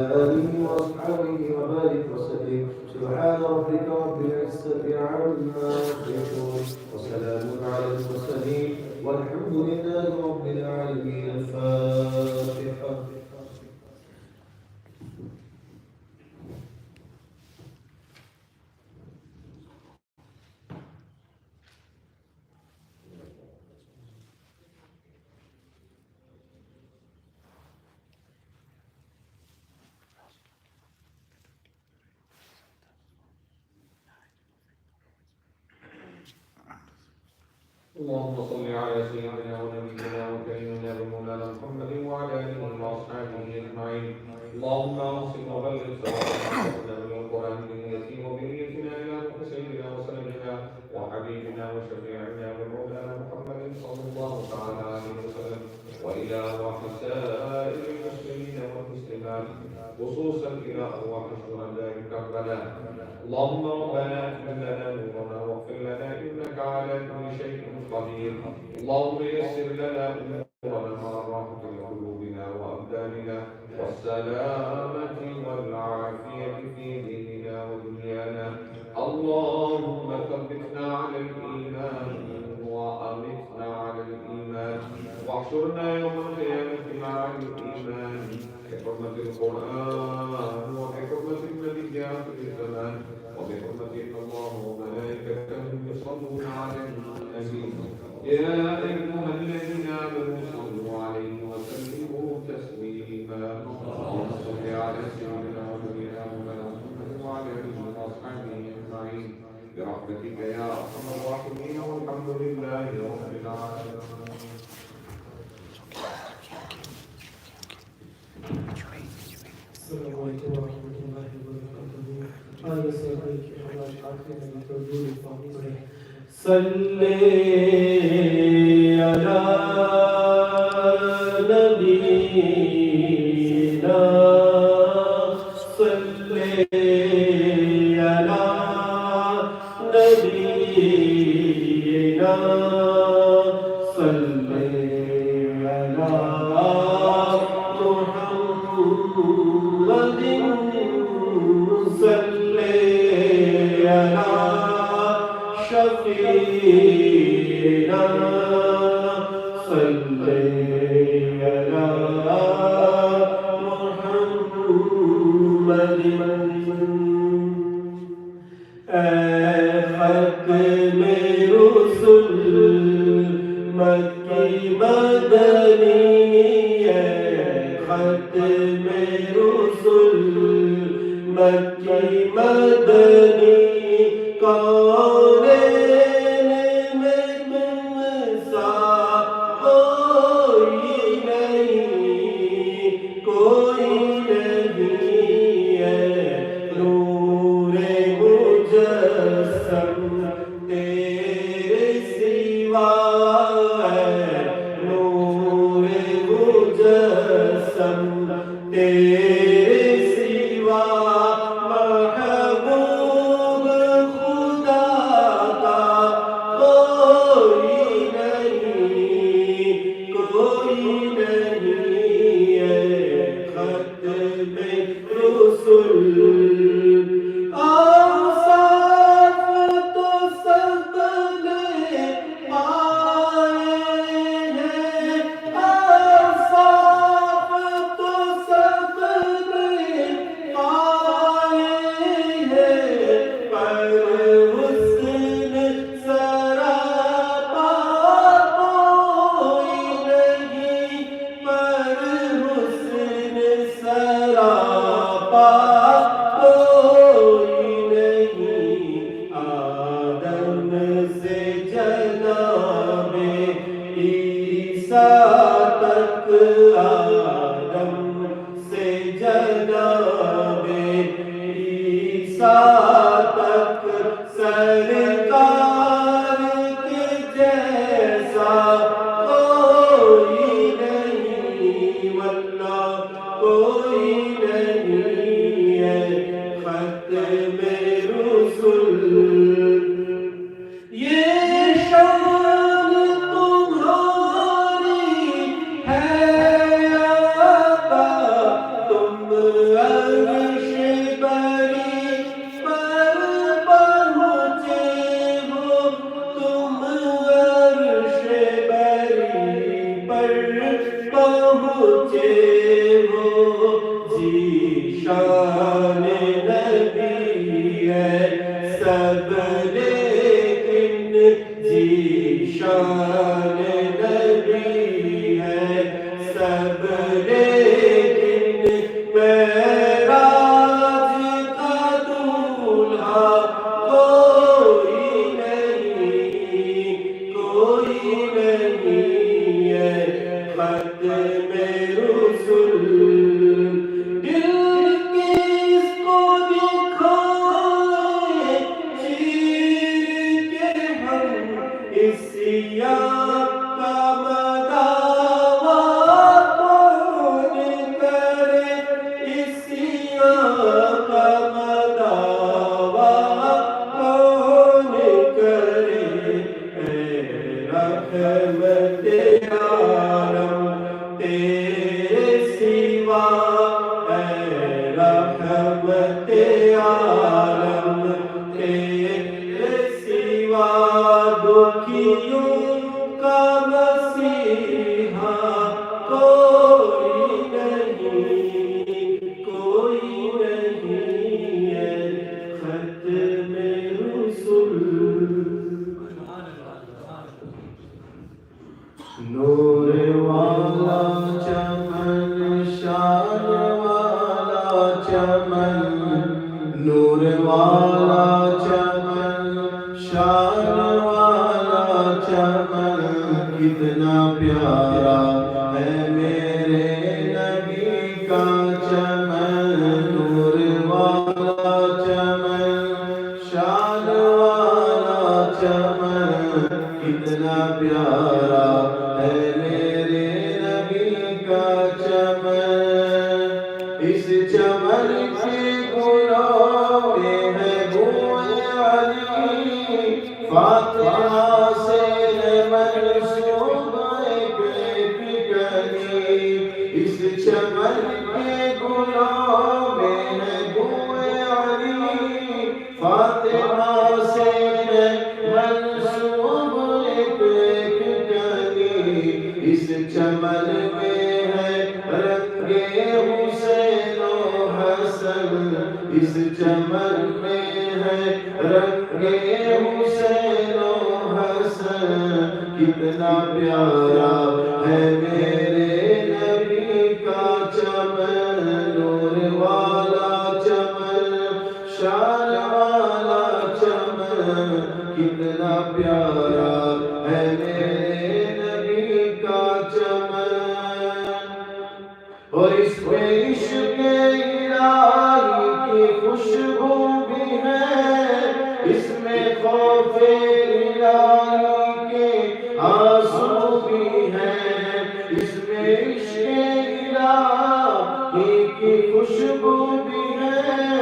آله وأصحابه وبارك وسلم. سبحان ربك رب العزة عما يصفون وسلام على المرسلين والحمد لله رب العالمين. الفاتحة. اللهم صل على سيدنا ونبينا وكريمنا ومولانا محمد وعلى اله واصحابه اجمعين. اللهم احسن وبلغ صلاتنا بالقران بنيتي وبنيتنا الى روح سيدنا وسندنا وحبيبنا وشفيعنا ومولانا محمد صلى الله تعالى عليه وسلم والى ارواح سائر المسلمين والمسلمات خصوصا الى ارواح شهداء كربلاء. اللهم ربنا اكمل لنا نورنا واغفر لنا انك على كل شيء قدير. اللهم يسر لنا امورنا مع الراحه لقلوبنا وابداننا والسلامه والعافيه في ديننا ودنيانا. اللهم ثبتنا على الايمان وامتنا على الايمان واحشرنا يوم القيامه مع الايمان بحرمه القران وبحرمه النبي اخر الزمان وبحرمة إن الله وملائكته يصلون على النبي يا أيها الذين آمنوا صلوا عليه وسلموا تسليما. اللهم صل على سيدنا ونبينا محمد وعلى آله وأصحابه أجمعين برحمتك يا أرحم الراحمين والحمد لله رب العالمين. السلام عليكم ورحمة الله وبركاته. آیه سوری که خدا آخر میں تو دور فهم کرے. صلی علی نبینا صلی علی نبینا صلی علی شفيعنا صلي على محمد ختم رسل مکی مدنی ختم رسل مکی مدنی Allah عرش بری پر پہنچے ہو تم عرش بری پر پہنچے ہو ذیشان نبی ہے سب لیکن ذیشان نبی ہے سب لیکن معراج کا دولہا کوئی نہیں ہے ختم رسول دل کس کو دکھائے چیر کے ہم اس سیاہ کا مداوا کون کرے اس سیاہ کا مداوا کون کرے اے رحمت عالم تیرے سوا اے رحمت عالم تیرے سوا دکھیوں کا مسیحا کوئی نہیں ہے ختم رسول نور والا چمن شان والا چمن نور والا چمن شان والا چمن کتنا پیارا ہے میرے نبی کا چمن نور والا چمن شان والا چمن کتنا پیارا ہے میرے نبی کا چمن اس چمن کے گلوں میں ہے بوئے علی فاتحہ سے منسوب ایک گلی اس چمن کے گلوں میں ہے بوئے علی فاتحہ سے منسوب ایک گلی اس چمن میں ہے رنگ حسین و حسن اس چمن میں ہے رنگ حسین و حسن کتنا پیارا ہے میرے نبی کا چمن نور والا چمن شان والا چمن کتنا پیارا ہے میرے نبی کا چمن اور اس میں عشق الہی کی خوشبو بھی ہے اس میں خوف الہی کے آنسو بھی ہیں اس میں عشق الہی کی خوشبو بھی ہے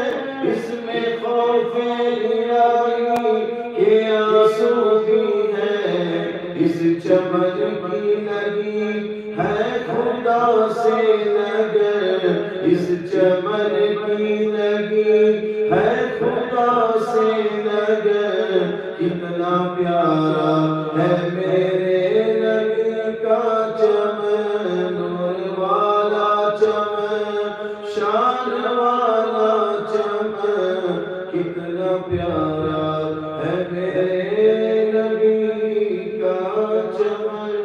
اس میں خوف الہی کے آنسو بھی ہیں اس چمن کی لگی ہے خدا سے نگر اس چمن کی لگی ہے خدا سے نگر کتنا پیارا ہے میرے نبی کا چمن نور والا چمن شان والا چمن کتنا پیارا ہے میرے نبی کا چمن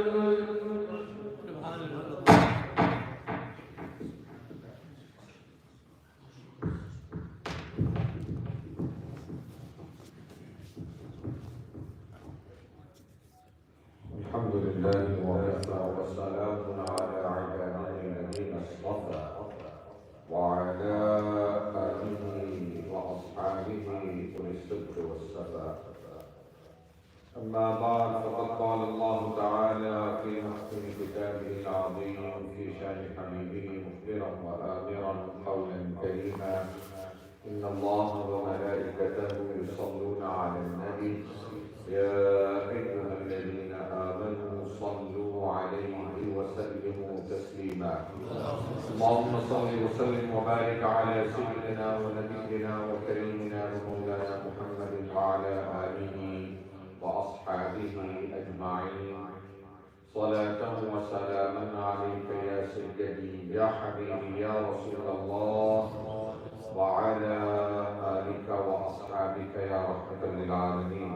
الحمد لله وكفى وسلام على عباده الذين اصطفى وعلى آله وأصحابه أولي الصدق والصفاء أما بعد فقد قال الله تعالى في محكم كتابه العظيم في شأن حبيبه مخبرا وآمرا قولا كريما إن الله وملائكته يصلون على النبي يا أيها الذين آمنوا صلوا عليه وسلموا تسليما اللهم صل وسلم وبارك على سيدنا ونبينا وكريمنا ومولانا محمد وعلى آله وأصحابه أجمعين صلاة وسلاما عليك يا سيدي يا حبيبي يا رسول الله وعلى آلك وأصحابك يا رحمة للعالمين.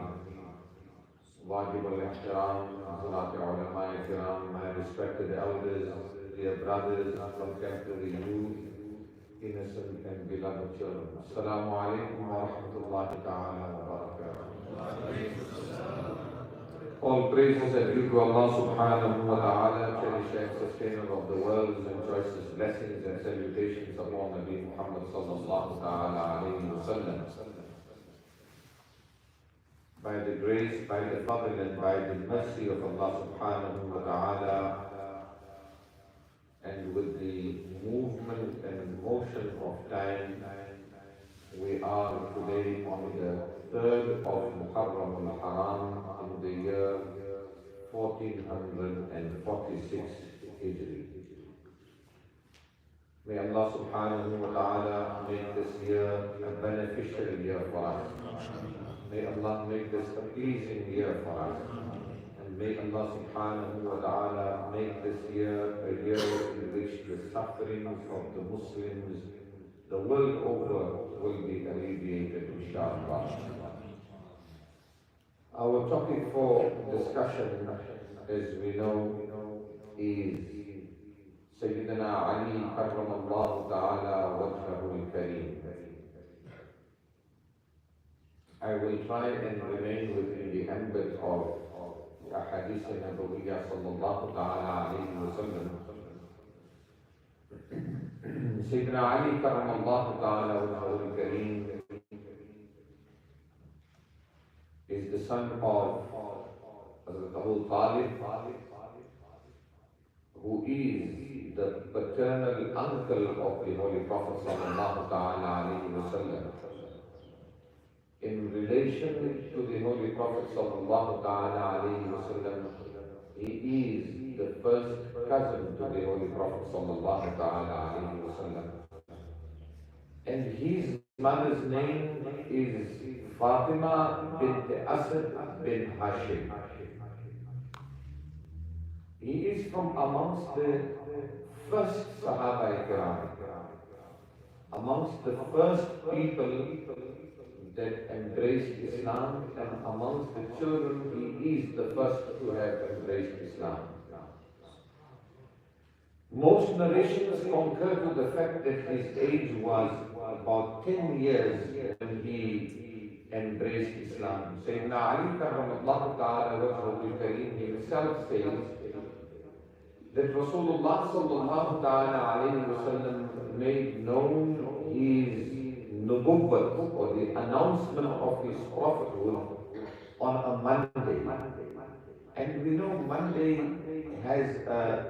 واجب الاحترام حضرات علماء الكرام, my respected elders, dear brothers, contemporary youth, innocent and beloved children. Assalamu alaikum wa rahmatullahi ta'ala wa barakatuh. All praises are due to Allah subhanahu wa ta'ala, cherisher and sustainer of the worlds, and choicest blessings and salutations upon Nabi Muhammad sallallahu ta'ala alayhi wa sallam. By the grace, by the fadl and by the mercy of Allah subhanahu wa ta'ala, and with the movement and motion of time, we are today on the 3rd of Muharram al-Haram in the year 1446 Hijri. May Allah subhanahu wa ta'ala make this year a beneficial year for us. May Allah make this a pleasing year for us. And may Allah subhanahu wa ta'ala make this year a year in which the sufferings of the Muslims the world over will be alleviated, inshallah. Our topic for discussion, as we know, is Sayyiduna Ali karramallahu ta'ala wajhahu al-kareem. I will try and remain within the ambit of Ahadith Nabawiyya sallallahu ta'ala alayhi wa sallam. Sayyidina Ali karramallahu ta'ala wajhahu al-kareem is the son of Abu Talib, who is the paternal uncle of the Holy Prophet sallallahu ta'ala alayhi wa sallam. In relation to the Holy Prophet sallallahu ta'ala alayhi wa sallam, he is the first cousin to the Holy Prophet sallallahu ta'ala alayhi wa sallam. And his mother's name is Fatima bint Asad bin Hashim. He is from amongst the first Sahaba-i-Kiram, amongst the first people that embraced Islam, and amongst the children, he is the first to have embraced Islam. Most narrations concur to the fact that his age was about 10 years when he embraced Islam. Sayyidina Ali karramallahu ta'ala wajhahu al-kareem himself says that Rasulullah sallallahu ta'ala alayhi wa sallam made known his nubuwwat, or the announcement of his prophethood, on a Monday. And we know Monday has a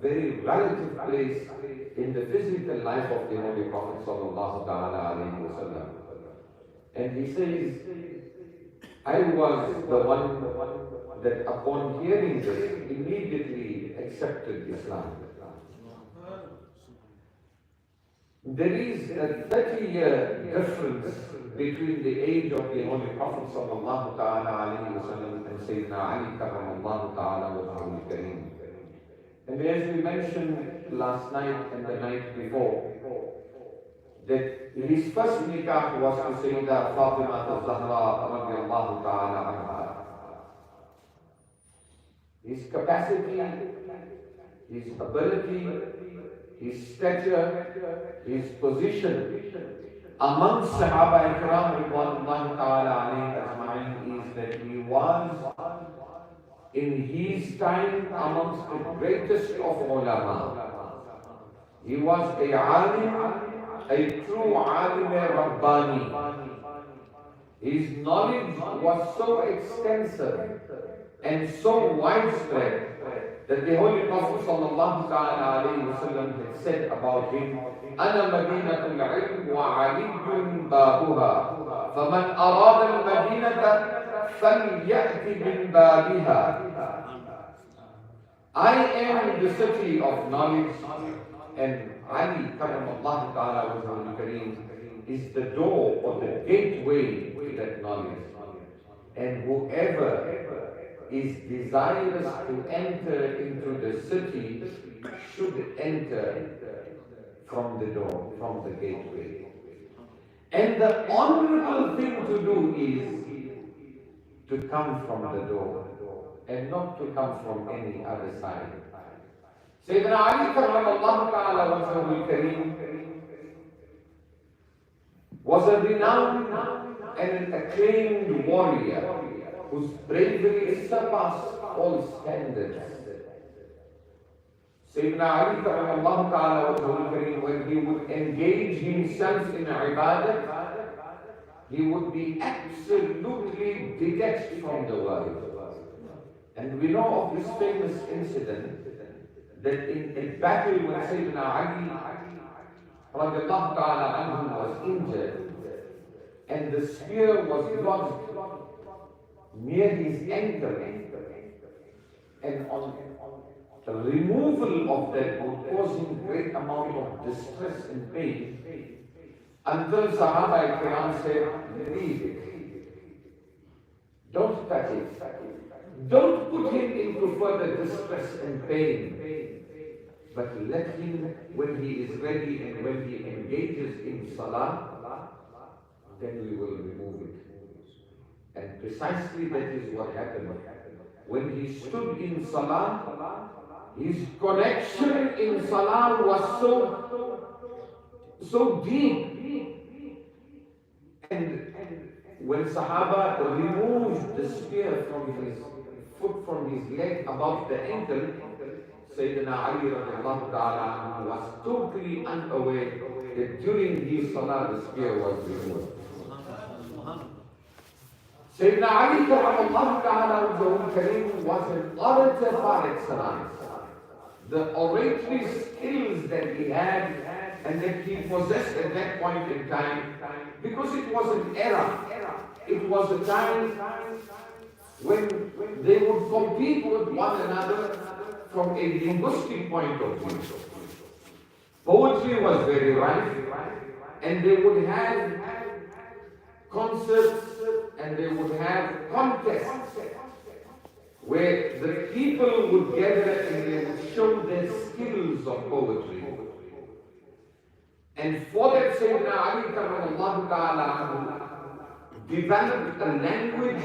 very relative place in the physical life of the Holy Prophet sallallahu ta'ala alayhi wa sallam. And he says, I was the one that upon hearing this immediately accepted Islam. There is a 30-year difference between the age of the Holy Prophet sallallahu ta'ala alayhi wa sallam and Sayyidina Ali karramallahu ta'ala wajhahu al-kareem. And as we mentioned last night and the night before, that his first nikah was to Sayyida Fatima al-Zahra Radiallahu ta'ala anha. His capacity, his ability, his stature, his position amongst Sahaba Ikram Ridwanullahi ta'ala alayhi ajma'in is that he was in his time amongst the greatest of ulama. He was a alim, a true alim Rabbani. His knowledge was so extensive and so widespread that the Holy Prophet sallallahu ta'ala alayhi wa sallam had said about him, أنا مدينة العلم وعلي بابها فمن أراد المدينة فليأت من بابها. I am the city of knowledge And Ali Karamallahu Ta'ala Wajhul Kareem is the door or the gateway to that knowledge. And whoever is desirous to enter into the city should enter from the door, from the gateway. And the honorable thing to do is to come from the door and not to come from any other side. Sayyidina Ali Karamallahu Ta'ala Wajhul Kareem was a renowned and acclaimed warrior whose bravery surpassed all standards. Sayyidina Ali Karamallahu Ta'ala Wajhul Kareem, when he would engage himself in ibadah, he would be absolutely detached from the world. And we know of this famous incident that in a battle when Sayyidina Ali Radiallahu Ta'ala Anhu was injured and the spear was lodged near his ankle, and on the removal of that would cause him great amount of distress and pain, until Sahaba Ikram said, leave it, don't touch it, don't put him into further distress and pain, but let him, when he is ready and when he engages in salah, then we will remove it. And precisely that is what happened. When he stood in salah, his connection in salah was so deep. And when Sahaba removed the spear from his foot, from his leg above the ankle, Sayyidina Ali Radiallahu Ta'ala was totally unaware that during his salah the spear was removed. Sayyidina Ali Radiallahu Ta'ala was an orator par excellence. The oratory skills that he had and that he possessed at that point in time, because it was an era, it was a time when they would compete with one another from a linguistic point of view. Poetry was very rife, and they would have concerts and they would have contests where the people would gather and they would show their skills of poetry. And for that, Sayyidina Ali Karamallahu Ta'ala developed a language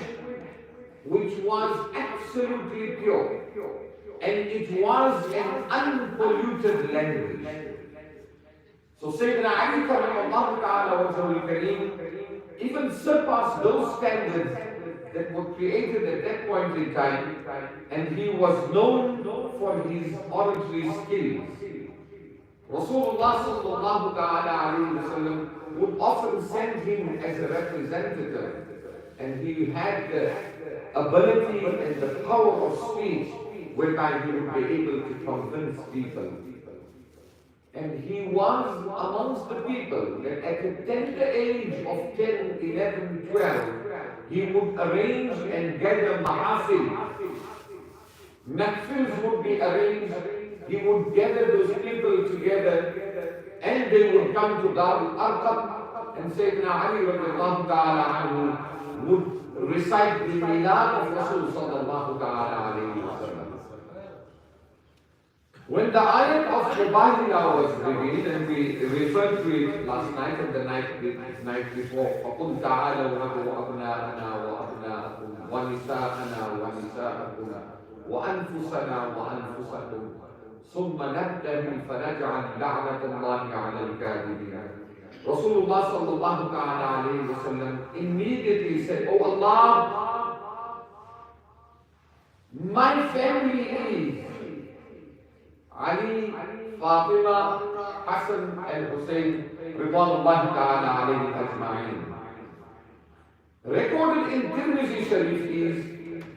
which was absolutely pure. And it was an unpolluted language. So Sayyidina Ali Karamallahu Ta'ala Wajhul Kareem even surpassed those standards that were created at that point in time, and he was known for his oratory skills. Rasulullah sallallahu ta'ala alayhi wa sallam would often send him as a representative, and he had the ability and the power of speech whereby he would be able to convince people. And he was amongst the people that at a tender age of 10, 11, 12, he would arrange and gather mahafil. Mahfils would be arranged, he would gather those people together, and they would come to Dar al-Arqam, and Sayyidina Ali radiallahu ta'ala anhu would recite the milad of Rasul sallallahu ta'ala alayhi wa sallam. When the ayat of Muharram was revealed, and we referred to it last night and the night before, فَقُلْ تَعَالَوْا نَدْعُ أَبْنَاءَنَا وَأَبْنَاءَكُمْ وَنِسَاءَنَا وَنِسَاءَكُمْ وَأَنفُسَنَا وَأَنفُسَكُمْ ثُمَّ نَبْتَهِلْ فَنَجْعَلْ لَعْنَةَ اللَّهِ عَلَى الْكَاذِبِينَ. Rasulullah sallallahu ta'ala alayhi wa sallam immediately said, "Oh Allah, my family is Ali, Fatima, Hassan and Hussein, Ridwanullahi ta'ala alayhi ajma'in." Recorded in Tirmidhi Sharif is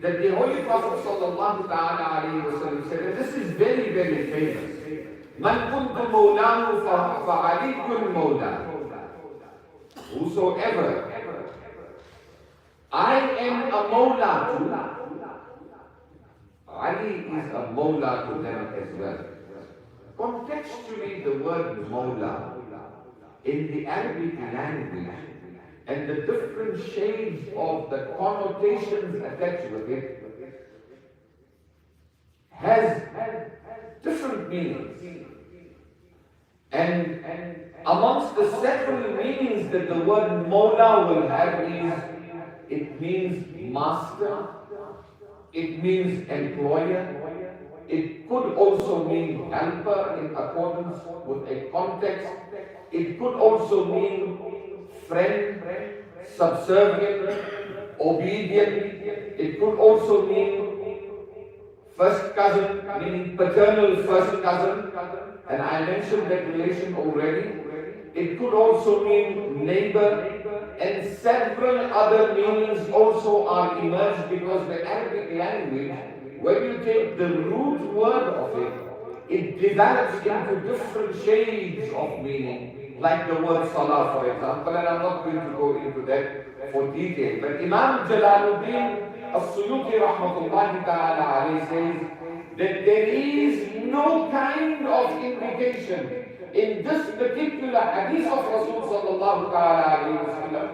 that the Holy Prophet sallallahu ta'ala alayhi wa sallam said, and this is very, very famous, "Man kuntu mawlahu fa'aliyyun mawla." Whosoever I am a mawla to, Ali is a mawla to them as well. Contextually, the word Mawla in the Arabic language and the different shades of the connotations attached with it has different meanings. And amongst the several meanings that the word Mawla will have is, it means master, it means employer, it could also mean helper in accordance with a context, it could also mean friend, subservient, obedient, it could also mean first cousin, meaning paternal first cousin, and I mentioned that relation already. It could also mean neighbor, and several other meanings also are emerged because the Arabic language, when you take the root word of it, it develops into different shades of meaning, like the word salah, for example, and I'm not going to go into that for detail. But Imam Jalaluddin As-Suyuti rahmatullahi ta'ala alayhi says that there is no kind of indication in this particular hadith of Rasul sallallahu ta'ala alayhi wa sallam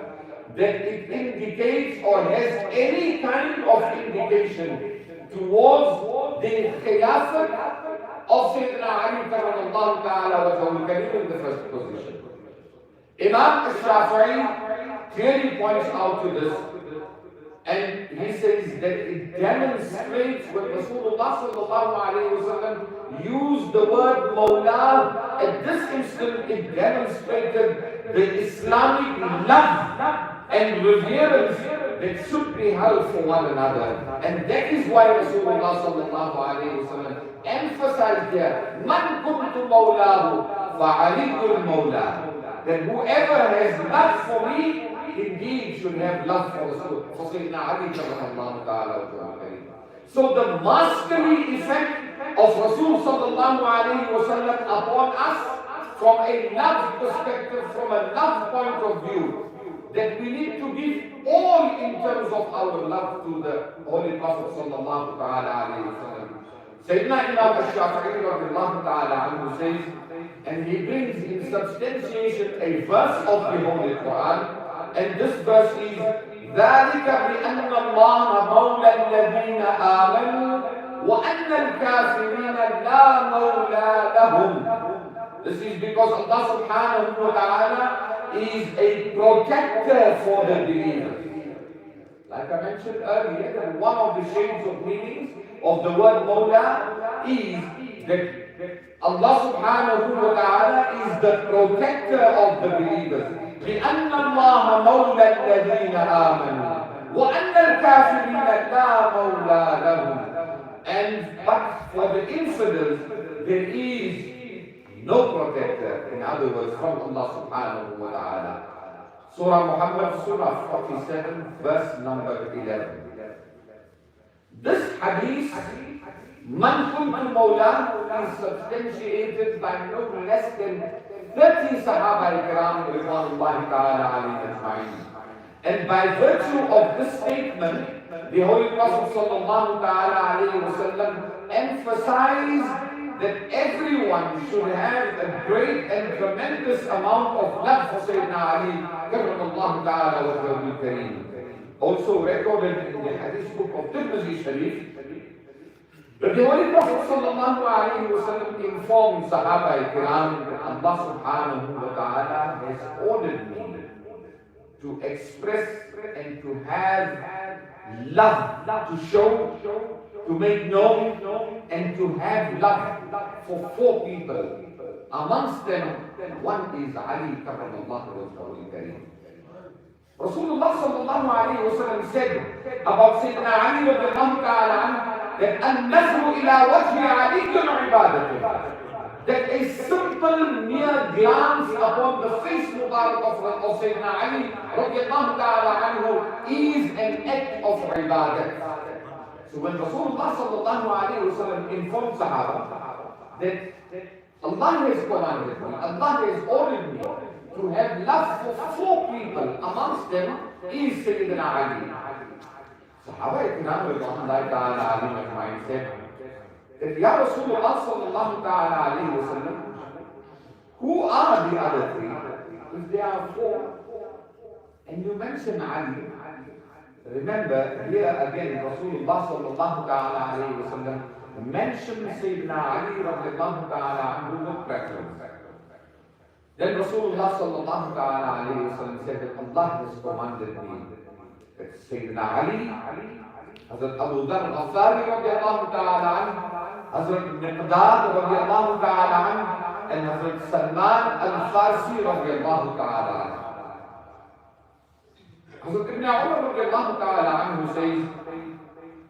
that it indicates or has any kind of indication towards the khilafat of Sayyiduna Ali karramallahu ta'ala wajhahu al-kareem in the first position. Imam al-Shafi'i clearly points out to this, and he says that it demonstrates when Rasulullah sallallahu alayhi wa sallam used the word Mawla, at this instant it demonstrated the Islamic love and reverence that should be held for one another. And that is why Rasulullah sallallahu alayhi wa sallam emphasized here, Man kuntu mawlahu fa'aliyyul mawla, that whoever has love for me, indeed should have love for Sayyidina Ali sallallahu ta'ala wa sallam. So the masterly effect of Rasul sallallahu alayhi wa sallam upon us from a love perspective, from a love point of view, that we need to give all in terms of our love to the Holy Prophet sallallahu ta'ala alayhi wa sallam. Sayyidina Imam al-Shafi'i radiallahu ta'ala anhu says, and he brings in substantiation a verse of the Holy Quran, and this verse is ذَلِكَ بِأَنَّ اللَّهَ مَوْلَى الَّذِينَ آمَنُوا وَأَنَّ الْكَافِرِينَ لَا مَوْلَى لَهُمْ. This is because Allah subhanahu wa ta'ala is a protector for the believers. Like I mentioned earlier, that one of the shades of meanings of the word Mawla is that Allah subhanahu wa ta'ala is the protector of the believers. لأن الله مولى الذين آمنوا وأن الكافرين لا مولى لهم. But for the infidels, there is no protector, in other words, from Allah subhanahu wa ta'ala. Surah Muhammad, Surah 47, verse number 11. This hadith, Man kuntu mawla, is substantiated by no less than 30 Sahaba al-Kiram ridwanullahi ta'ala alayhim ajma'in. And by virtue of this statement, the Holy Prophet sallallahu ta'ala alayhi wa sallam emphasized that everyone should have a great and tremendous amount of love for Sayyidina Ali karramallahu ta'ala wajhahu al-kareem. Also recorded in the hadith book of Tirmidhi Sharif, but the Holy Prophet sallallahu alayhi wa sallam informed Sahaba al-Kiram that Allah subhanahu wa ta'ala has ordered me to express and to have love, to show, to make known, and to have love for 4 people. Amongst them, one is Ali karramallahu wajhahu al-kareem. Rasulullah sallallahu alayhi wa sallam said about Sayyidina Ali radiallahu ta'ala anhu that an-nazru ila wajhi aliyyun ibadatuh, that a simple mere glance upon the face mubarak of Sayyidina Ali radiallahu ta'ala anhu is an act of ibadah. So when Rasulullah sallallahu alayhi wa sallam informed Sahaba that Allah has commanded me, Allah has ordered me to have love for 4 people, amongst them is Sayyidina Ali. Sahaba Ikram Ridwanullahi ta'ala alayhim ajma'in said, that Ya Rasulullah sallallahu ta'ala alayhi wa sallam, who are the other three? If there are four, and you mention Ali, remember here again Rasulullah sallallahu ta'ala alayhi wa sallam mentioned Sayyiduna Ali radiallahu ta'ala anhu with preference. Then Rasulullah sallallahu ta'ala alayhi wa sallam said that Allah has commanded me that Sayyiduna Ali, Hazrat Abu Dharr al-Ghafari radiallahu ta'ala anhu, Hazrat Miqdad radiallahu ta'ala anhu, and Hazrat Salman al-Farsi radiallahu ta'ala anhu. Hazrat Ibn Umar radiallahu ta'ala anhu says,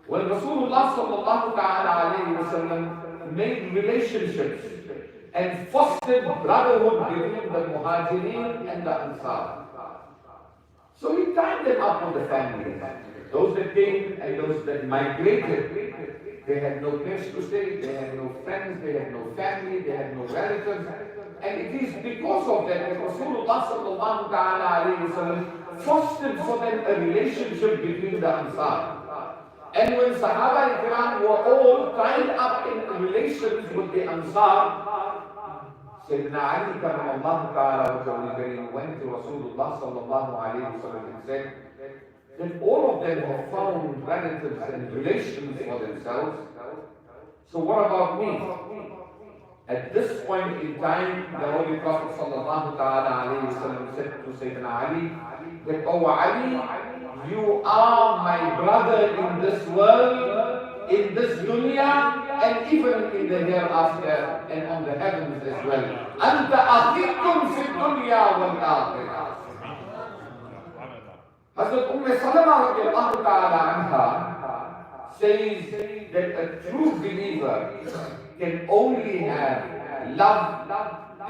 when Rasulullah sallallahu ta'ala alayhi wa sallam made relationships and fostered brotherhood between the Muhajirin and the Ansar, so he tied them up with the families. Those that came and those that migrated, they had no place to stay, they had no friends, they had no family, they had no relatives. And it is because of that that Rasulullah sallallahu ta'ala alayhi wa sallam fostered for them a relationship between the Ansar. And when Sahaba Ikram were all tied up in relations with the Ansar, Sayyidina Ali karramallahu ta'ala wajhahu went to Rasulullah sallallahu alayhi wa sallam and said that all of them have found relatives and relations for themselves. So what about me? At this point in time, the Holy Prophet sallallahu ta'ala alayhi wa sallam said to Sayyidina Ali that, "Oh Ali, you are my brother in this world, in this dunya, and even in the hereafter and on the heavens as well. Anta akhikum fi dunya wal akhirah." Hazrat Salama radiallahu ta'ala anha says that a true believer can only have love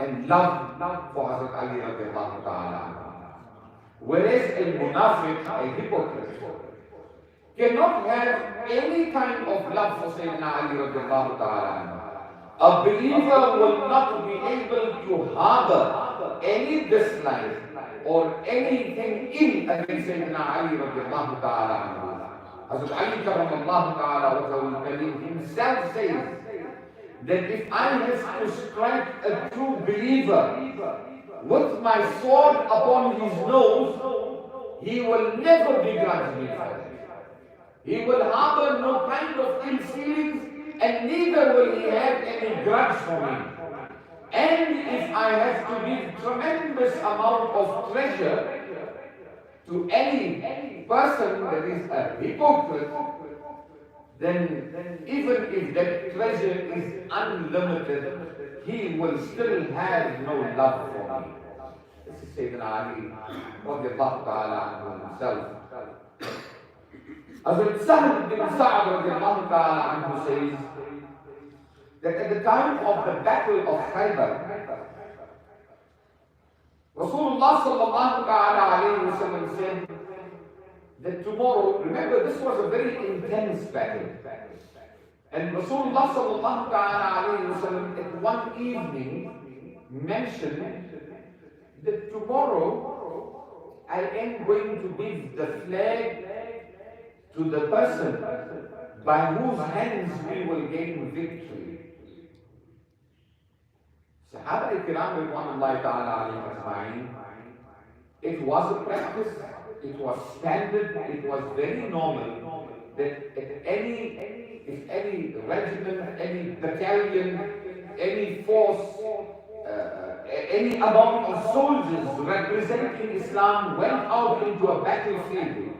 and love for Hazrat Ali radiallahu ta'ala anha. Whereas a munafiq, a hypocrite, cannot have any kind of love for Sayyidina Ali radiallahu ta'ala anhu. A believer will not be able to harbor any dislike or anything in against Sayyidina Ali radiallahu ta'ala anhu. Hazrat Ali karramallahu ta'ala wajhahu himself says that if I have to strike a true believer with my sword upon his nose, he will never begrudge me for it. He will harbor no kind of ill feelings, and neither will he have any grudge for me. And if I have to give tremendous amount of treasure to any person that is a hypocrite, then even if that treasure is unlimited, he will still have no love for me. This is Sayyidina Ali radiallahu ta'ala anhu himself. Hazrat Sahl bin Sa'd radiallahu ta'ala anhu says that at the time of the battle of Khaybar, Rasulullah sallallahu ta'ala alayhi wa sallam said that tomorrow, remember this was a very intense battle, and Rasulullah sallallahu ta'ala alayhi wa sallam at one evening mentioned that tomorrow I am going to give the flag to the person by whose hands we will gain victory. Sahaba Ikram ridwanullahi ta'ala alayhim ajma'in, it was a practice, it was standard, it was very normal that if any regiment, any battalion, any force, any amount of soldiers representing Islam went out into a battlefield,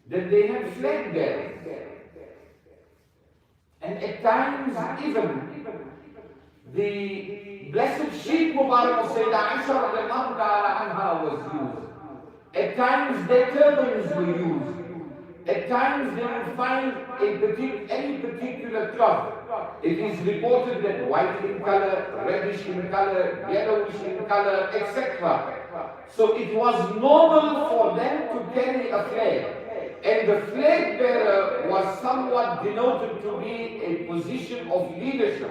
then they had flag bearers. And at times even the blessed Sheikh Mubarak of Sayyidah Aisha radiallahu ta'ala anha was used. At times their turbans were used. At times they would find any particular cloth. It is reported that white in color, reddish in color, yellowish in color, etc. So it was normal for them to carry a flag. And the flag bearer was somewhat denoted to be a position of leadership.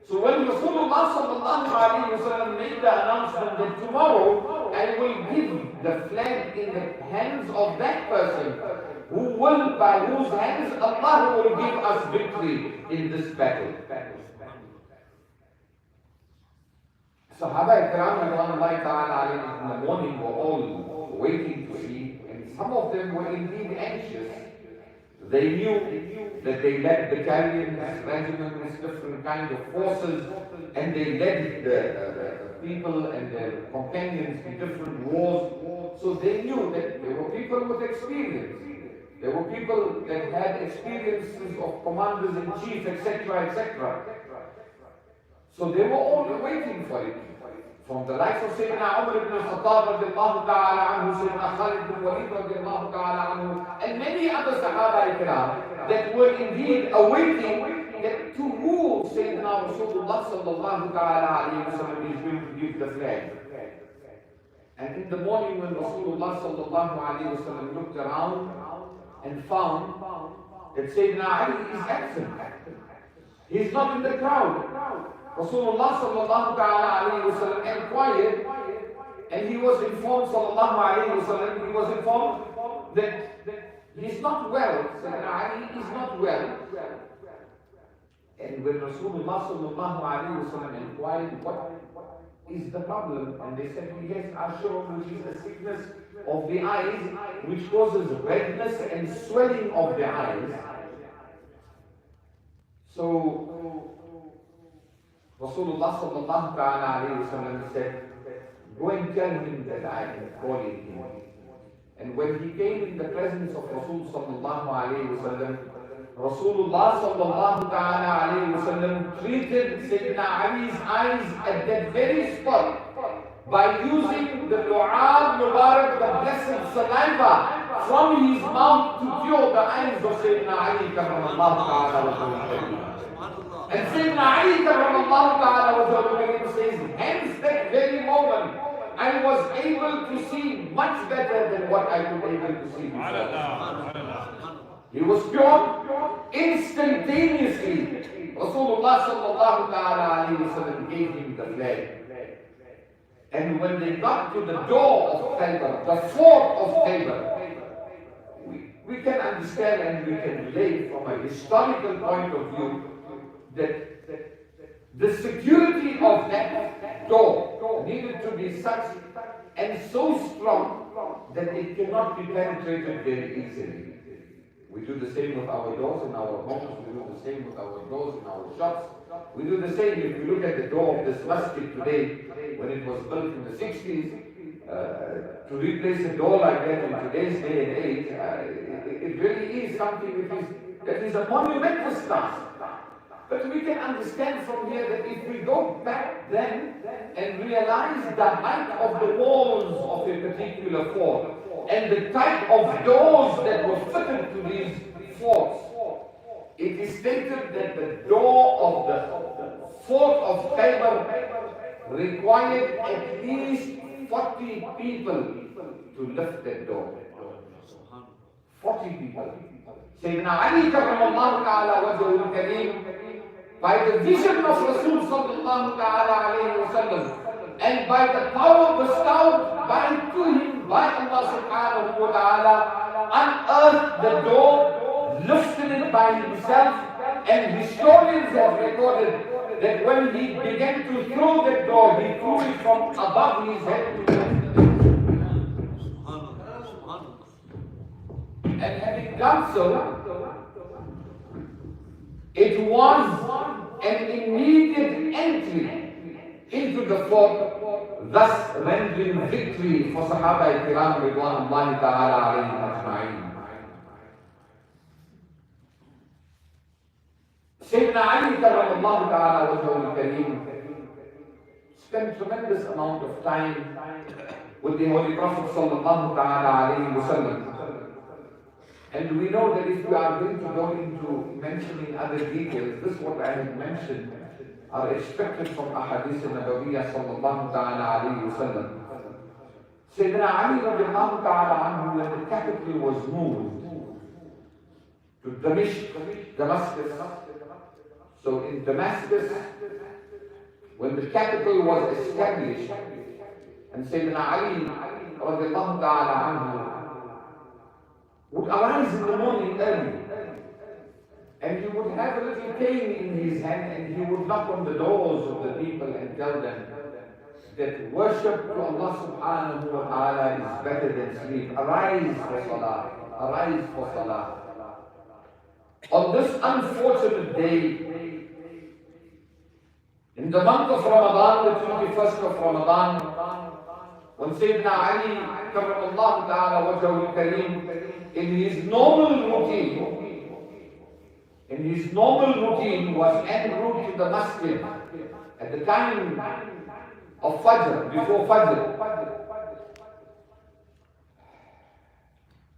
So when Rasulullah sallallahu alayhi wa sallam made the announcement that tomorrow I will give the flag in the hands of that person by whose hands Allah will give us victory in this battle. Sahaba Ikram Ridwanullahi ta'ala alayhim in the morning were all waiting to see, and some of them were indeed anxious. They knew that they led battalions, regiments, different kinds of forces, and they led the people and their companions in different wars. So they knew that there were people with experience. There were people that had experiences of commanders in chief, etc., etc. So they were all waiting for it. From the likes of Sayyiduna Umar ibn al-Khattab Radiallahu ta'ala Anhu, Sayyiduna Khalid ibn Walid Radiallahu ta'ala Anhu, and many other Sahaba Ikram that were indeed awaiting that to rule Sayyidina Rasulullah sallallahu ta'ala alayhi wa sallam is going to give the flag. And in the morning when Rasulullah sallallahu alayhi wa sallam looked around and found that Sayyidina Ali is absent. He's not in the crowd. Rasulullah sallallahu ta'ala alayhi wa sallam inquired, and he was informed sallallahu alayhi wa sallam, he was informed that he's not well. Sayyidina Ali is not well. And when Rasulullah sallallahu alayhi wa sallam inquired, what is the problem? And they said, he has ashram, which is a sickness of the eyes, which causes redness and swelling of the eyes. So Rasulullah sallallahu ta'ala alayhi wa sallam said, go and tell him that I am calling him. And when he came in the presence of Rasul sallallahu alayhi wa sallam, Rasulullah sallallahu ta'ala alayhi wa sallam treated Sayyidina Ali's eyes at that very spot by using the Lu'ab Mubarak, the blessed saliva from his mouth to cure the eyes of Sayyidina Ali karramallahu ta'ala wa sallam. And Sayyidina Ali karramallahu ta'ala wa sallam says, hence that very moment, I was able to see much better than what I could able to see before. He was cured instantaneously. Rasulullah sallallahu ta'ala alayhi wa sallam gave him the flag. And when they got to the door of Khaybar, the fort of Khaybar, we can understand and we can relate from a historical point of view that the security of that door needed to be such and so strong that it cannot be penetrated very easily. We do the same with our doors in our homes, we do the same with our doors in our shops. We do the same if you look at the door of this masjid today, when it was built in the 60s, to replace a door like that in today's day and age, it really is something that is a monumental task. But we can understand from here that if we go back then and realize the height of the walls of a particular fort and the type of doors that were fitted to these forts, it is stated that the door of the fort of Khaybar required at least 40 people to lift that door. 40 people. Sayyidina Ali karramallahu ta'ala wajhul kareem, by the vision of Rasul sallallahu ta'ala alayhi wa sallam, and by the power bestowed to him by Allah subhanahu wa ta'ala, unearthed the door, lifted it by himself, and historians have recorded that when he began to throw that door, he threw it from above his head to the earth. And having done so, it was an immediate entry into the fort, thus rendering victory for Sahaba Ikram Ridwanullahi ta'ala alayhim ajma'in. Sayyidina Ali karramallahu ta'ala wajhul kareem spent tremendous amount of time with the Holy Prophet sallallahu ta'ala alayhi wa sallam. And we know that if we are going to go into mentioning other details, this what I have mentioned are expected from ahadith al-Nabawiyyah sallallahu ta'ala alayhi wa sallam. Sayyidina Ali radiallahu ta'ala anhu, when the capital was moved to Damascus. So in Damascus, when the capital was established, and Sayyidina Ali radiallahu ta'ala anhu would arise in the morning early, and he would have a little cane in his hand, and he would knock on the doors of the people and tell them that worship to Allah subhanahu wa ta'ala is better than sleep. Arise for salah. Arise for salah. On this unfortunate day, in the month of Ramadan, the 21st of Ramadan, when Sayyiduna Ali karramallahu ta'ala wajhahu al-kareem, in his normal routine was en route to the masjid at the time of Fajr, before Fajr.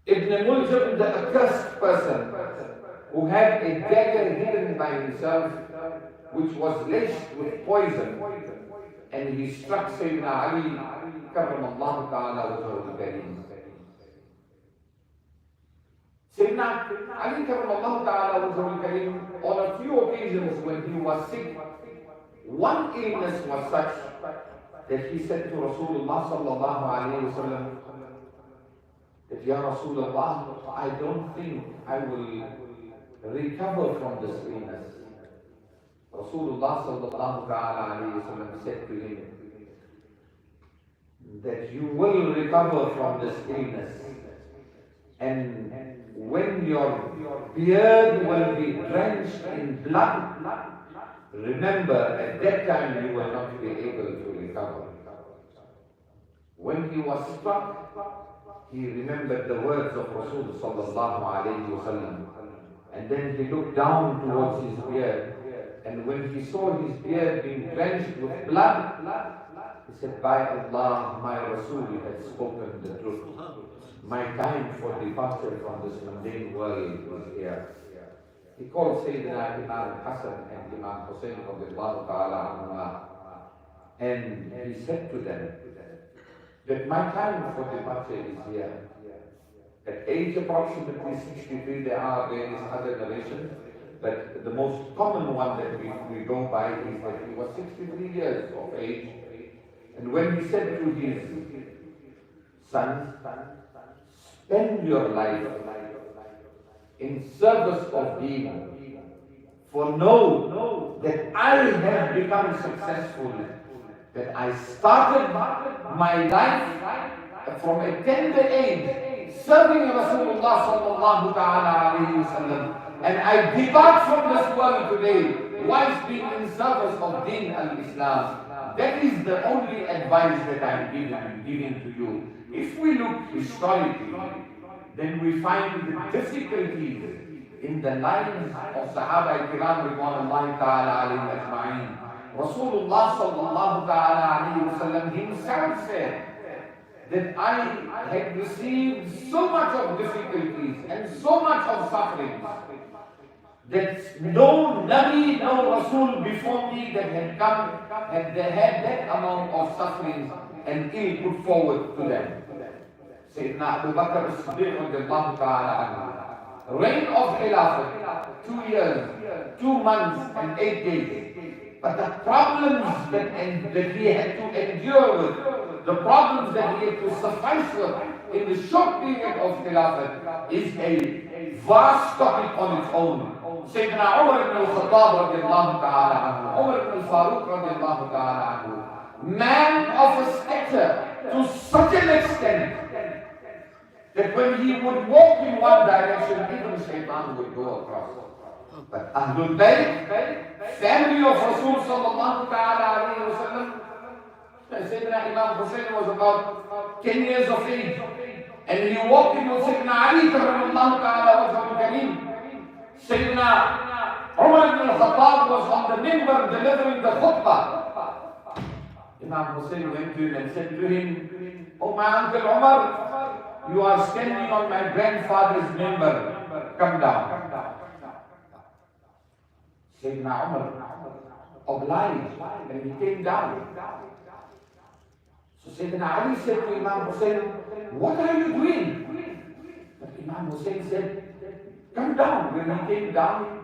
Ibn Muljam, the accursed person, who had a dagger hidden by himself, which was laced with poison, and he struck Sayyidina Ali karramallahu ta'ala wajhahu al-kareem. Sayyidina Ali karramallahu ta'ala wajhahu al-kareem, on a few occasions when he was sick, one illness was such that he said to Rasulullah sallallahu alayhi wa sallam that, Ya Rasulullah, I don't think I will recover from this illness. Rasulullah sallallahu alayhi wa sallam said to him that you will recover from this illness, and when your beard will be drenched in blood, remember at that time you will not be able to recover. When he was struck, he remembered the words of Rasul sallallahu alayhi wa sallam, and then he looked down towards his beard, and when he saw his beard being drenched with blood, he said, by Allah, my Rasul had spoken the truth. My time for departure from this mundane world is here. He called Sayyidina Imam Hassan and Imam Hussein Radiallahu ta'ala anhuma, and he said to them that my time for departure is here. At age approximately 63, there are various other narrations, but the most common one that we go by is that he was 63 years of age, and when he said to his sons, spend your life in service of Deen, for know that I have become successful, that I started my life from a tender age, serving Rasulullah sallallahu ta'ala alayhi wa sallam, and I depart from this world today whilst being in service of Deen al-Islam. That is the only advice that I am giving to you. If we look historically, then we find the difficulties in the lives of Sahaba Kiram ridwanullahi ta'ala alayhim ajma'in. Rasulullah sallallahu ta'ala alayhi wa sallam himself said that I had received so much of difficulties and so much of suffering that no Nabi, no Rasul before me that had come had that amount of suffering and ill put forward to them. Sayyidina Abu Bakr as-Siddiq radiallahu ta'ala anhu, reign of Khilafat, 2 years, 2 months and 8 days. But the problems that he had to endure with, the problems that he had to suffice with in the short period of Khilafat is a vast topic on its own. Sayyidina Umar ibn al-Khattab radiallahu ta'ala anhu, Umar ibn al-Faruq radiallahu ta'ala anhu, man of a stature to such an extent that when he would walk in one direction, even Shaitan would go across. But Ahlul Bayt, family of Rasul sallallahu ta'ala alayhi wa sallam, Sayyidina Imam Hussein was about 10 years of age, and he walked in with Sayyidina Ali karramallahu ta'ala wajhahu al-kareem. Sayyidina Umar ibn al-Khattab was on the minbar delivering the khutbah. Imam Hussein went to him and said to him, "Oh my uncle Umar, you are standing on my grandfather's minbar. Come down." Sayyidina Umar obliged and he came down. So Sayyidina Ali said to Imam Hussein, "What are you doing?" But Imam Hussein said, "Come down." When he came down,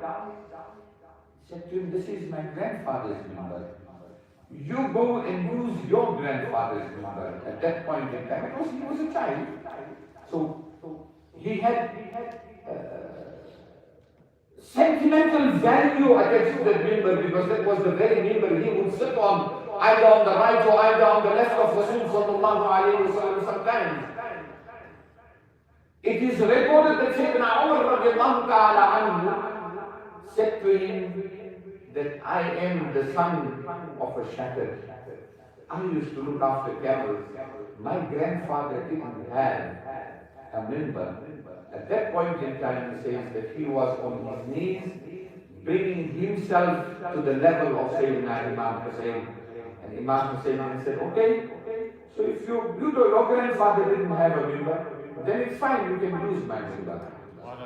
he said to him, "This is my grandfather's minbar. You go and use your grandfather's minbar." At that point in time, he was a child. So he had sentimental value attached to that member, because that was the very member he would sit on, either on the right or either on the left of Rasul sallallahu alayhi wa sallam sometimes. It is recorded that Sayyiduna Umar radiallahu ta'ala anhu said to him that I am the son of a shepherd. I used to look after camels. My grandfather didn't have a member. At that point in time, he says that he was on his knees, bringing himself to the level of Sayyidina Imam Hussain. And Imam Hussain said, okay, so if your grandfather didn't have a member, then it's fine, you can use my member.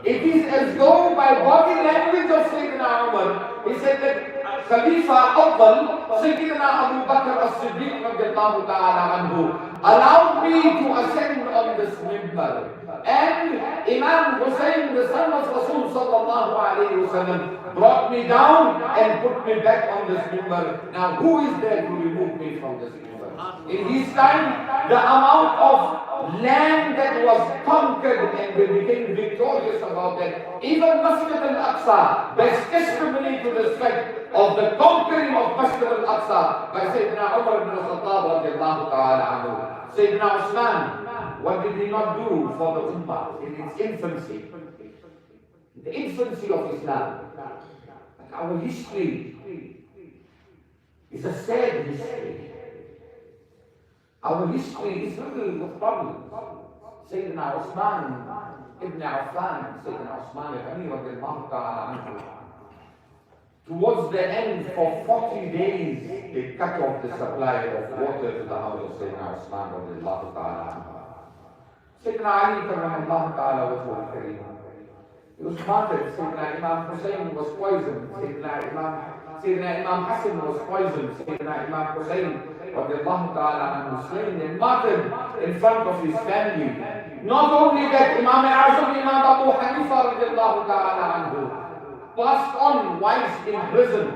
It is as though by body language of Sayyidina Umar, he said that Khalifa Awwal, Sayyidina Abu Bakr as-Siddiq radiallahu ta'ala anhu, allowed me to ascend on this member. And Imam Hussain, the son of Rasul sallallahu alayhi wa sallam, brought me down and put me back on this member. Now who is there to remove me from this member? In his time, the amount of land that was conquered and they became victorious about that. Even Masjid al-Aqsa bears testimony to the fact of the conquering of Masjid al-Aqsa by Sayyidina Umar ibn al-Khattab radiallahu ta'ala anhu. Sayyidina Usman, what did he not do for the Ummah in its infancy? The infancy of Islam. Our history is a sad history. Our history is riddled with problems. Sayyidina Usman ibn Affan, Sayyidina Usman ibn Radiallahu ta'ala anhu, towards the end, for 40 days, they cut off the supply of water to the house of Sayyidina Usman Radiallahu ta'ala anhu. Sayyidina Ali Radiallahu ta'ala was one kareem. He was martyred. Sayyidina Imam Hussain was poisoned. Sayyidina Imam Hassan was poisoned. Sayyidina Imam Hussain radiallahu ta'ala anhu slain and martyred in front of his family. Not only that, Imam Azam, Imam Abu Hanifa radiallahu ta'ala anhu passed on whilst in prison.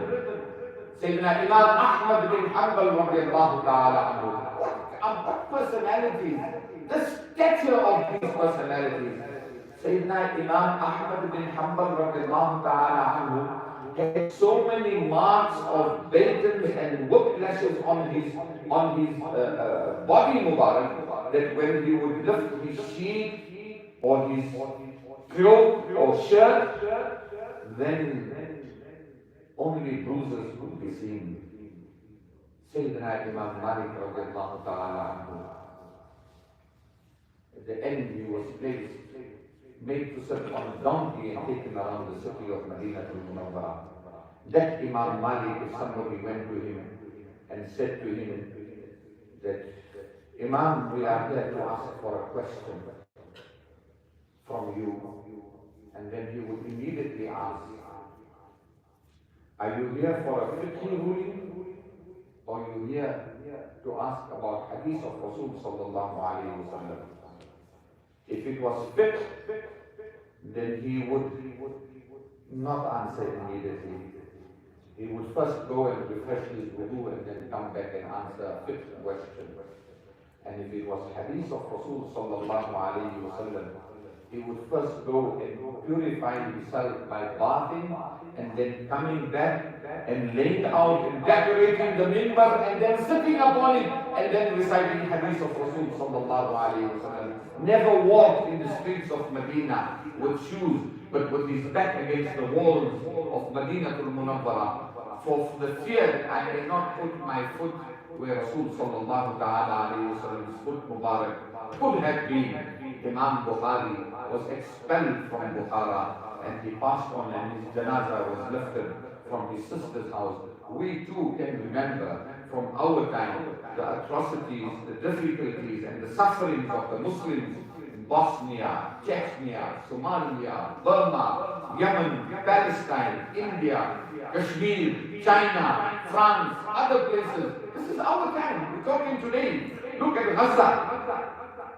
Sayyidina Imam Ahmad bin Hanbal radiallahu ta'ala anhu. What personalities! The stature of these personalities. Sayyidina Imam Ahmad bin Hanbal radiallahu ta'ala anhu had so many marks of batons and whiplashes on his body Mubarak that when he would lift his sheet or his cloak or shirt, then only bruises could be seen. Sayyidina Imam Malik radiallahu ta'ala anhu, at the end he was placed, made to sit on a donkey and taken around the city of Medina to Munawwara. That Imam Malik, if somebody went to him and said to him that, Imam, we are here to ask for a question from you, and then he would immediately ask, are you here for a fiqh ruling, or are you here to ask about hadith of Rasul sallallahu alayhi wa sallam? If it was fiqh, then he would not answer immediately. He would first go and refresh his wudu and then come back and answer a fiqh question. And if it was hadith of Rasul sallallahu alayhi wa sallam, he would first go and purify himself by bathing and then coming back and laying out and decorating the minbar and then sitting upon it and then reciting hadith of Rasul sallallahu alayhi wa sallam. Never walked in the streets of Medina with shoes, but with his back against the walls of Medina Munawwara, for the fear that I may not put my foot where Rasul sallallahu ta'ala alayhi wa sallam's foot Mubarak could have been. Imam Bukhari was expelled from Bukhara and he passed on and his janazah was lifted from his sister's house. We too can remember from our time the atrocities, the difficulties and the sufferings of the Muslims in Bosnia, Chechnya, Somalia, Burma, Yemen, Palestine, India, Kashmir, China, France, other places. This is our time. We're talking today. Look at Gaza.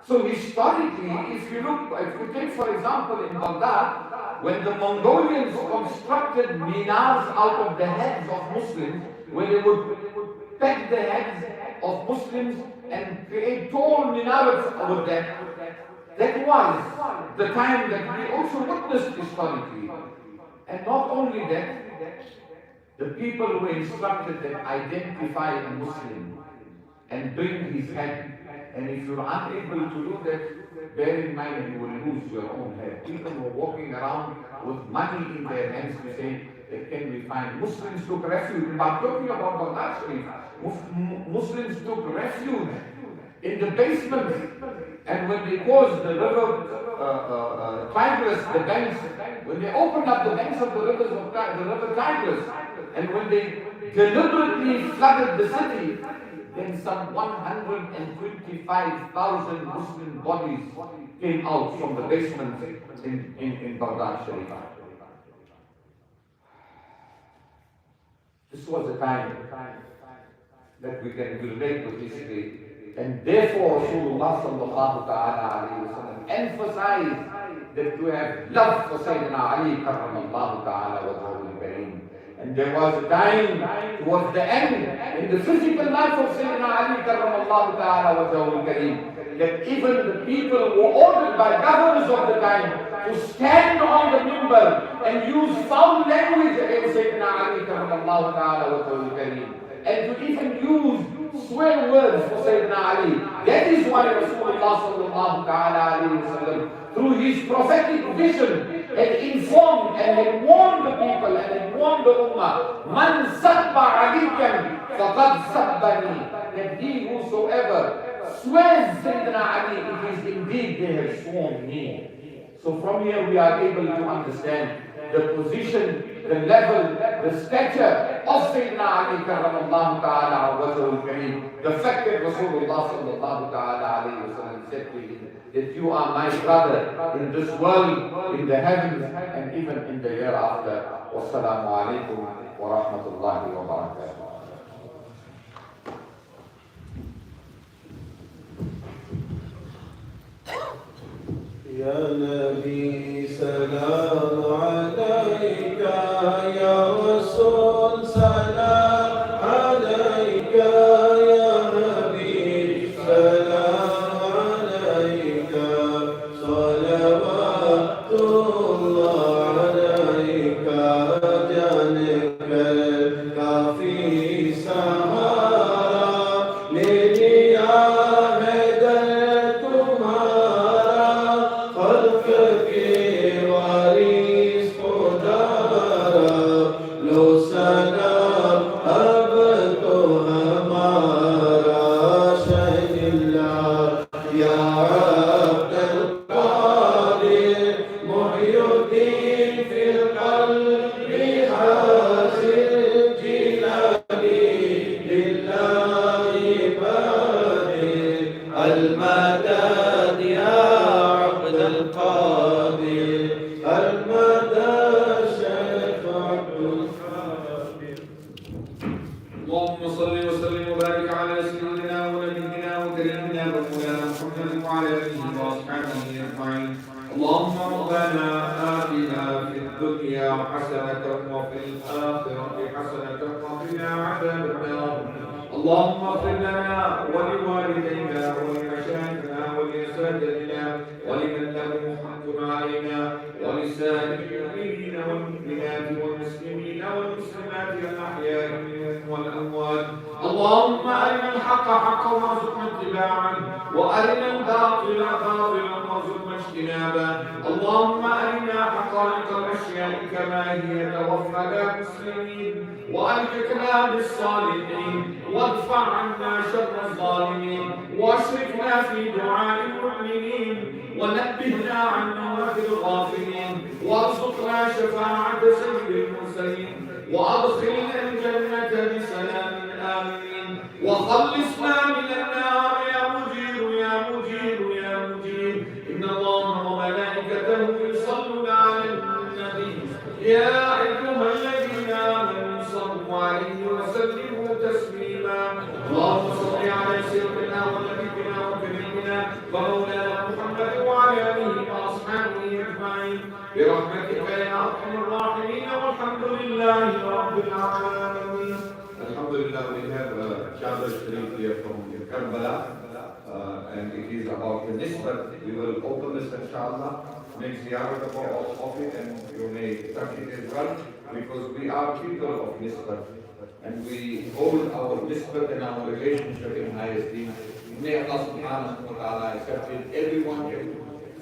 So historically, if you take for example in Baghdad, when the Mongolians constructed minars out of the heads of Muslims, when they would peg the heads of Muslims and create tall minarets over them, That was the time that we also witnessed historically. And not only that, the people were instructed that identify a Muslim and bring his head. And if you're unable to do that, bear in mind you will lose your own head. People were walking around with money in their hands to say, can we find? Muslims took refuge. I'm talking about Baghdad Sharif. Muslims took refuge in the basement. And when they caused the river Tigris, the banks, when they opened up the banks of the river Tigris, and when they deliberately flooded the city, then some 125,000 Muslim bodies came out from the basement in Baghdad Sharif. This was a time that we can relate to history. And therefore Rasulullah sallallahu ta'ala alayhi wa sallam emphasized that to have love for Sayyidina Ali karramallahu ta'ala wajhahu al-kareem. And there was a time towards the end in the physical life of Sayyidina Ali karramallahu ta'ala wajhahu al-kareem that even the people were ordered by governors of the time to stand on the minbar and use foul language against Sayyidina Ali karramallahu ta'ala wajhahu al-kareem, and to even use swear words for Sayyidina Ali. That is why Rasulullah sallallahu ta'ala alayhi wa sallam, through his prophetic vision, had informed and had warned the people and had warned the ummah, Man sabba alikan faqad sabbani, that he whosoever swears Sayyidina Ali, it is indeed they have sworn me. So from here we are able to understand the position, the level, the stature of Sayyidina Ali karramallahu ta'ala wajhahu al-kareem. The fact that Rasulullah sallallahu ta'ala alayhi wa sallam said to him that you are my brother in this world, in the heavens, and even in the hereafter. Wassalamu alaikum wa rahmatullahi wa barakatuh. Ya Nabi salam alayka, Ya Rasul salam alayka, Ya Habib salam alayka, salawatullah alayka, janakal kafi sahara, le liya hai dar tumhara, khalq ke waris khudara, lo salam ab to hamara, shahidillah ya abdul qadir, muhyiddin fil qalbi hasil jilani, lillahi badir al-madad ya abdul qadir, al-madad shaykh abdul qadir. اللهم صل وسلم وبارك على سيدنا ونبينا وكريمنا ومولانا محمد وعلى اله واصحابه اجمعين. اللهم ربنا آتنا في الدنيا حسنة وفي الآخرة حسنة وقنا عذاب النار. اللهم اغفر لنا ولوالدينا ولمشايخنا ولأساتذتنا ولمن له حق علينا ولسائر المؤمنين والمؤمنات والمسلمين والمسلمات الأحياء منهم والأموات. اللهم أرنا الحق حقا وارزقنا اتباعه وأرنا الباطل باطلا وارزقنا اجتنابه. اللهم أرنا حقائق الأشياء كما هي توفنا مسلمين وألحقنا بالصالحين وادفع عنا شر الظالمين واشركنا في دعاء المؤمنين ونبهنا عن نومة الغافلين وارزقنا شفاعة سيد المرسلين وأدخلنا الجنة بسلام آمين وخلصنا من النار يا مجير يا مجير يا مجير. إن الله وملائكته يصلون على النبي يا أيها الذين آمنوا صلوا عليه وسلموا تسليما. اللهم صل على سيدنا ونبينا وكريمنا ومولانا محمد وعلى آله وأصحابه أجمعين برحمتك يا أرحم الراحمين والحمد لله رب العالمين. Alhamdulillah, we have Chandra Sharif here from Karbala. and it is about the nisbat. We will open this inshallah, make ziyarah of it, and you may touch it as well, because we are people of nisbat, and we hold our nisbat and our relationship in high esteem. May Allah subhanahu wa ta'ala accept it. Everyone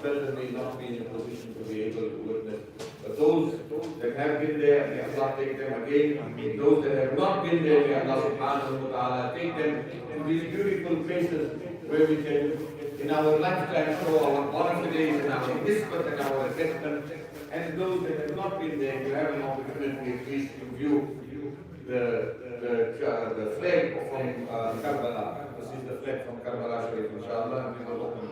certainly not be in a position to be able to witness. But those that have been there, may Allah take them again. Those that have not been there, may Allah subhanahu wa ta'ala take them to these beautiful places where we can, in our lifetime, show our honor today in our nisbat and our attachment. And those that have not been there, you have an opportunity at least to view the flag from Karbala. This is the flag from Karbala Sharif, inshallah, and we will open